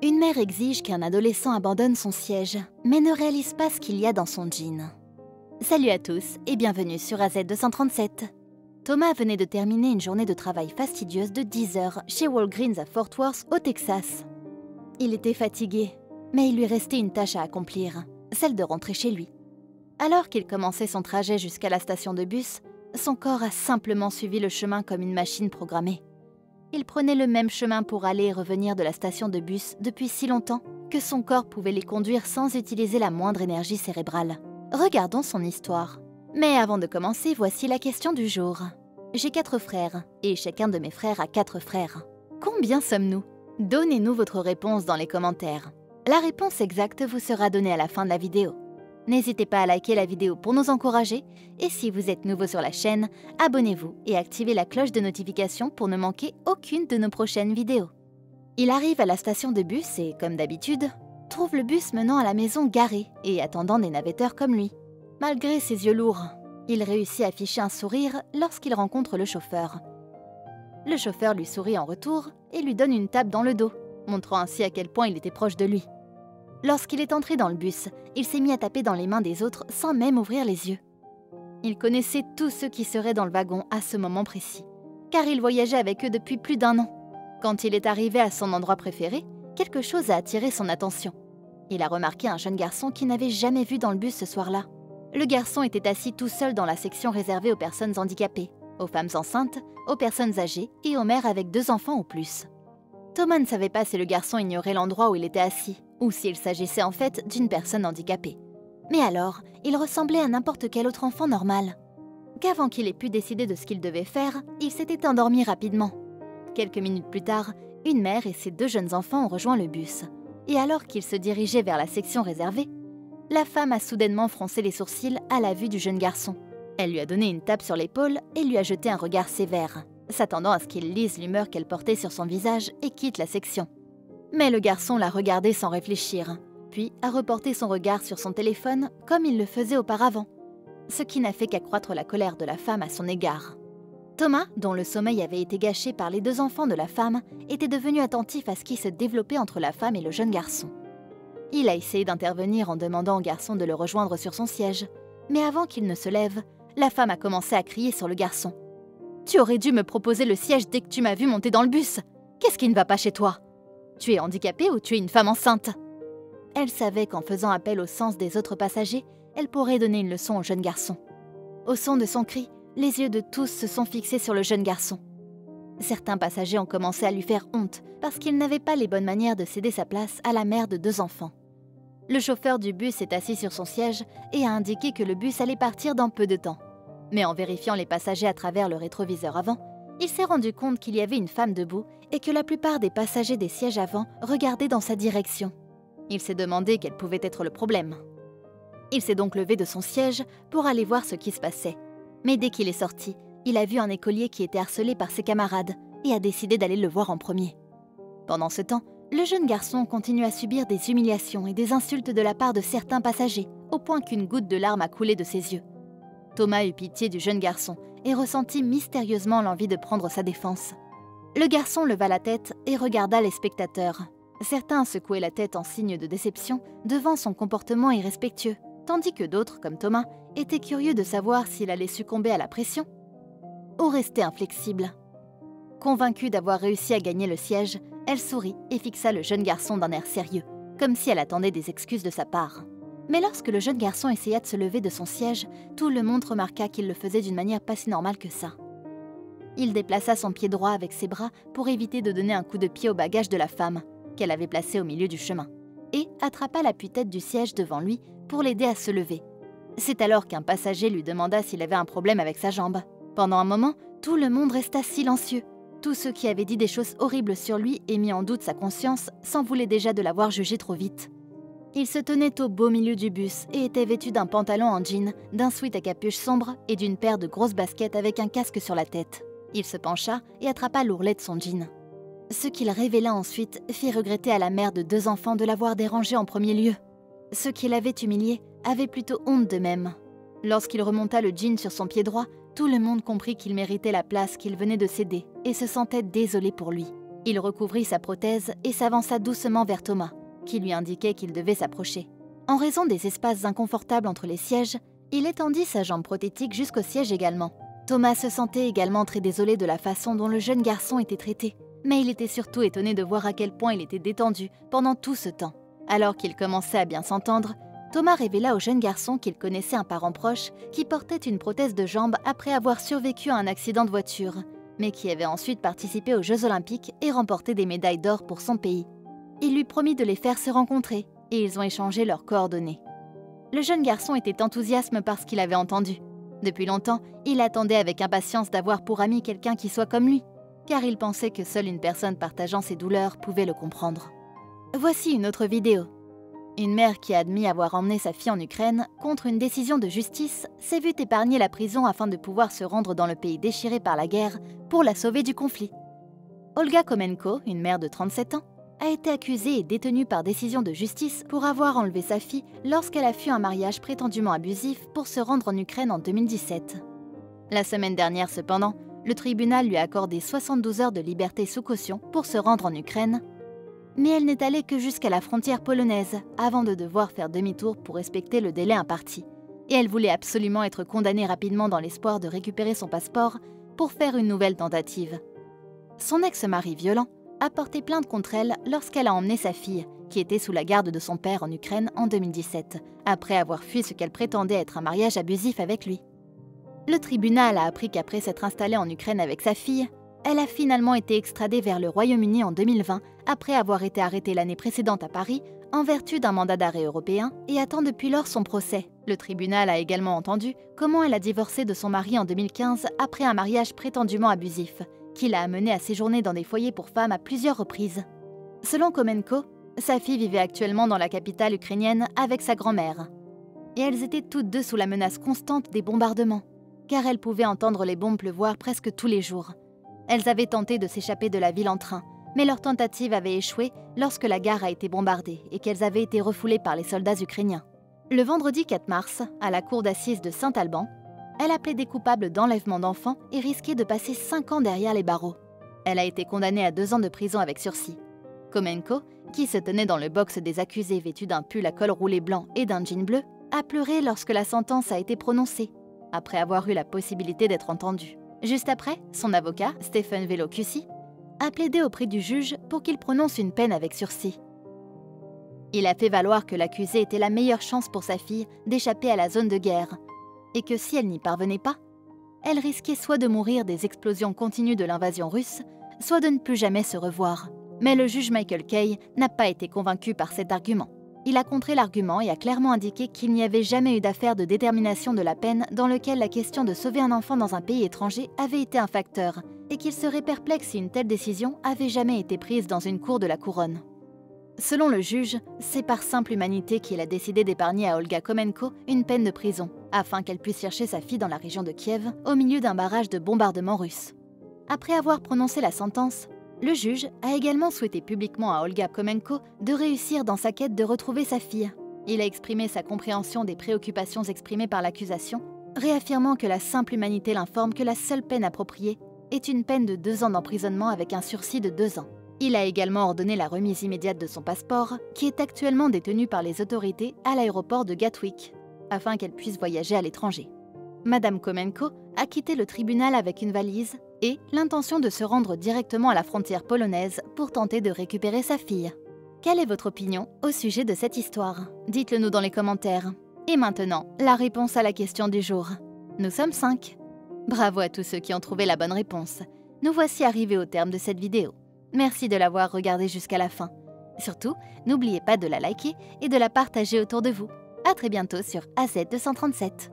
Une mère exige qu'un adolescent abandonne son siège, mais ne réalise pas ce qu'il y a dans son jean. Salut à tous et bienvenue sur AZ237. Thomas venait de terminer une journée de travail fastidieuse de 10 heures chez Walgreens à Fort Worth, au Texas. Il était fatigué, mais il lui restait une tâche à accomplir, celle de rentrer chez lui. Alors qu'il commençait son trajet jusqu'à la station de bus, son corps a simplement suivi le chemin comme une machine programmée. Il prenait le même chemin pour aller et revenir de la station de bus depuis si longtemps que son corps pouvait les conduire sans utiliser la moindre énergie cérébrale. Regardons son histoire. Mais avant de commencer, voici la question du jour. J'ai 4 frères, et chacun de mes frères a 4 frères. Combien sommes-nous? Donnez-nous votre réponse dans les commentaires. La réponse exacte vous sera donnée à la fin de la vidéo. N'hésitez pas à liker la vidéo pour nous encourager, et si vous êtes nouveau sur la chaîne, abonnez-vous et activez la cloche de notification pour ne manquer aucune de nos prochaines vidéos. Il arrive à la station de bus et, comme d'habitude, trouve le bus menant à la maison garé et attendant des navetteurs comme lui. Malgré ses yeux lourds, il réussit à afficher un sourire lorsqu'il rencontre le chauffeur. Le chauffeur lui sourit en retour et lui donne une tape dans le dos, montrant ainsi à quel point il était proche de lui. Lorsqu'il est entré dans le bus, il s'est mis à taper dans les mains des autres sans même ouvrir les yeux. Il connaissait tous ceux qui seraient dans le wagon à ce moment précis, car il voyageait avec eux depuis plus d'1 an. Quand il est arrivé à son endroit préféré, quelque chose a attiré son attention. Il a remarqué un jeune garçon qu'il n'avait jamais vu dans le bus ce soir-là. Le garçon était assis tout seul dans la section réservée aux personnes handicapées, aux femmes enceintes, aux personnes âgées et aux mères avec 2 enfants ou plus. Thomas ne savait pas si le garçon ignorait l'endroit où il était assis, ou s'il s'agissait en fait d'une personne handicapée. Mais alors, il ressemblait à n'importe quel autre enfant normal. Qu'avant qu'il ait pu décider de ce qu'il devait faire, il s'était endormi rapidement. Quelques minutes plus tard, une mère et ses 2 jeunes enfants ont rejoint le bus. Et alors qu'il se dirigeait vers la section réservée, la femme a soudainement froncé les sourcils à la vue du jeune garçon. Elle lui a donné une tape sur l'épaule et lui a jeté un regard sévère, s'attendant à ce qu'il lise l'humeur qu'elle portait sur son visage et quitte la section. Mais le garçon l'a regardé sans réfléchir, puis a reporté son regard sur son téléphone comme il le faisait auparavant, ce qui n'a fait qu'accroître la colère de la femme à son égard. Thomas, dont le sommeil avait été gâché par les 2 enfants de la femme, était devenu attentif à ce qui se développait entre la femme et le jeune garçon. Il a essayé d'intervenir en demandant au garçon de le rejoindre sur son siège, mais avant qu'il ne se lève, la femme a commencé à crier sur le garçon. « Tu aurais dû me proposer le siège dès que tu m'as vu monter dans le bus. Qu'est-ce qui ne va pas chez toi? Tu es handicapée ou tu es une femme enceinte ?» Elle savait qu'en faisant appel au sens des autres passagers, elle pourrait donner une leçon au jeune garçon. Au son de son cri, les yeux de tous se sont fixés sur le jeune garçon. Certains passagers ont commencé à lui faire honte parce qu'il n'avait pas les bonnes manières de céder sa place à la mère de 2 enfants. Le chauffeur du bus est assis sur son siège et a indiqué que le bus allait partir dans peu de temps. Mais en vérifiant les passagers à travers le rétroviseur avant, il s'est rendu compte qu'il y avait une femme debout et que la plupart des passagers des sièges avant regardaient dans sa direction. Il s'est demandé quel pouvait être le problème. Il s'est donc levé de son siège pour aller voir ce qui se passait. Mais dès qu'il est sorti, il a vu un écolier qui était harcelé par ses camarades et a décidé d'aller le voir en premier. Pendant ce temps, le jeune garçon continue à subir des humiliations et des insultes de la part de certains passagers, au point qu'une goutte de larme a coulé de ses yeux. Thomas eut pitié du jeune garçon et ressentit mystérieusement l'envie de prendre sa défense. Le garçon leva la tête et regarda les spectateurs. Certains secouaient la tête en signe de déception devant son comportement irrespectueux, tandis que d'autres, comme Thomas, étaient curieux de savoir s'il allait succomber à la pression ou rester inflexible. Convaincue d'avoir réussi à gagner le siège, elle sourit et fixa le jeune garçon d'un air sérieux, comme si elle attendait des excuses de sa part. Mais lorsque le jeune garçon essaya de se lever de son siège, tout le monde remarqua qu'il le faisait d'une manière pas si normale que ça. Il déplaça son pied droit avec ses bras pour éviter de donner un coup de pied au bagage de la femme, qu'elle avait placé au milieu du chemin, et attrapa l'appui-tête du siège devant lui pour l'aider à se lever. C'est alors qu'un passager lui demanda s'il avait un problème avec sa jambe. Pendant un moment, tout le monde resta silencieux. Tous ceux qui avaient dit des choses horribles sur lui et mis en doute sa conscience s'en voulaient déjà de l'avoir jugé trop vite. Il se tenait au beau milieu du bus et était vêtu d'un pantalon en jean, d'un sweat à capuche sombre et d'une paire de grosses baskets avec un casque sur la tête. Il se pencha et attrapa l'ourlet de son jean. Ce qu'il révéla ensuite fit regretter à la mère de 2 enfants de l'avoir dérangé en premier lieu. Ceux qui l'avaient humilié avaient plutôt honte d'eux-mêmes. Lorsqu'il remonta le jean sur son pied droit, tout le monde comprit qu'il méritait la place qu'il venait de céder et se sentait désolé pour lui. Il recouvrit sa prothèse et s'avança doucement vers Thomas, qui lui indiquait qu'il devait s'approcher. En raison des espaces inconfortables entre les sièges, il étendit sa jambe prothétique jusqu'au siège également. Thomas se sentait également très désolé de la façon dont le jeune garçon était traité, mais il était surtout étonné de voir à quel point il était détendu pendant tout ce temps. Alors qu'ils commençaient à bien s'entendre, Thomas révéla au jeune garçon qu'il connaissait un parent proche qui portait une prothèse de jambe après avoir survécu à un accident de voiture, mais qui avait ensuite participé aux Jeux Olympiques et remporté des médailles d'or pour son pays. Il lui promit de les faire se rencontrer, et ils ont échangé leurs coordonnées. Le jeune garçon était enthousiaste par ce qu'il avait entendu. Depuis longtemps, il attendait avec impatience d'avoir pour ami quelqu'un qui soit comme lui, car il pensait que seule une personne partageant ses douleurs pouvait le comprendre. Voici une autre vidéo. Une mère qui a admis avoir emmené sa fille en Ukraine contre une décision de justice s'est vue épargner la prison afin de pouvoir se rendre dans le pays déchiré par la guerre pour la sauver du conflit. Olga Komenko, une mère de 37 ans, a été accusée et détenue par décision de justice pour avoir enlevé sa fille lorsqu'elle a fui un mariage prétendument abusif pour se rendre en Ukraine en 2017. La semaine dernière cependant, le tribunal lui a accordé 72 heures de liberté sous caution pour se rendre en Ukraine, mais elle n'est allée que jusqu'à la frontière polonaise avant de devoir faire demi-tour pour respecter le délai imparti. Et elle voulait absolument être condamnée rapidement dans l'espoir de récupérer son passeport pour faire une nouvelle tentative. Son ex-mari violent a porté plainte contre elle lorsqu'elle a emmené sa fille, qui était sous la garde de son père en Ukraine en 2017, après avoir fui ce qu'elle prétendait être un mariage abusif avec lui. Le tribunal a appris qu'après s'être installée en Ukraine avec sa fille, elle a finalement été extradée vers le Royaume-Uni en 2020, après avoir été arrêtée l'année précédente à Paris, en vertu d'un mandat d'arrêt européen, et attend depuis lors son procès. Le tribunal a également entendu comment elle a divorcé de son mari en 2015 après un mariage prétendument abusif, qui l'a amenée à séjourner dans des foyers pour femmes à plusieurs reprises. Selon Komenko, sa fille vivait actuellement dans la capitale ukrainienne avec sa grand-mère. Et elles étaient toutes deux sous la menace constante des bombardements, car elles pouvaient entendre les bombes pleuvoir presque tous les jours. Elles avaient tenté de s'échapper de la ville en train, mais leur tentative avait échoué lorsque la gare a été bombardée et qu'elles avaient été refoulées par les soldats ukrainiens. Le vendredi 4 mars, à la cour d'assises de Saint-Alban, elle a plaidé coupable d'enlèvement d'enfants et risquait de passer 5 ans derrière les barreaux. Elle a été condamnée à 2 ans de prison avec sursis. Komenko, qui se tenait dans le box des accusés vêtu d'un pull à col roulé blanc et d'un jean bleu, a pleuré lorsque la sentence a été prononcée, après avoir eu la possibilité d'être entendue. Juste après, son avocat, Stephen Velokussi, a plaidé auprès du juge pour qu'il prononce une peine avec sursis. Il a fait valoir que l'accusée était la meilleure chance pour sa fille d'échapper à la zone de guerre, et que si elle n'y parvenait pas, elle risquait soit de mourir des explosions continues de l'invasion russe, soit de ne plus jamais se revoir. Mais le juge Michael Kay n'a pas été convaincu par cet argument. Il a contré l'argument et a clairement indiqué qu'il n'y avait jamais eu d'affaire de détermination de la peine dans lequel la question de sauver un enfant dans un pays étranger avait été un facteur, et qu'il serait perplexe si une telle décision avait jamais été prise dans une cour de la couronne. Selon le juge, c'est par simple humanité qu'il a décidé d'épargner à Olga Komenko une peine de prison, afin qu'elle puisse chercher sa fille dans la région de Kiev, au milieu d'un barrage de bombardements russes. Après avoir prononcé la sentence, le juge a également souhaité publiquement à Olga Komenko de réussir dans sa quête de retrouver sa fille. Il a exprimé sa compréhension des préoccupations exprimées par l'accusation, réaffirmant que la simple humanité l'informe que la seule peine appropriée est une peine de 2 ans d'emprisonnement avec un sursis de 2 ans. Il a également ordonné la remise immédiate de son passeport, qui est actuellement détenu par les autorités à l'aéroport de Gatwick, afin qu'elle puisse voyager à l'étranger. Madame Komenko a quitté le tribunal avec une valise et l'intention de se rendre directement à la frontière polonaise pour tenter de récupérer sa fille. Quelle est votre opinion au sujet de cette histoire? Dites-le nous dans les commentaires. Et maintenant, la réponse à la question du jour. Nous sommes 5. Bravo à tous ceux qui ont trouvé la bonne réponse. Nous voici arrivés au terme de cette vidéo. Merci de l'avoir regardée jusqu'à la fin. Surtout, n'oubliez pas de la liker et de la partager autour de vous. À très bientôt sur AZ237.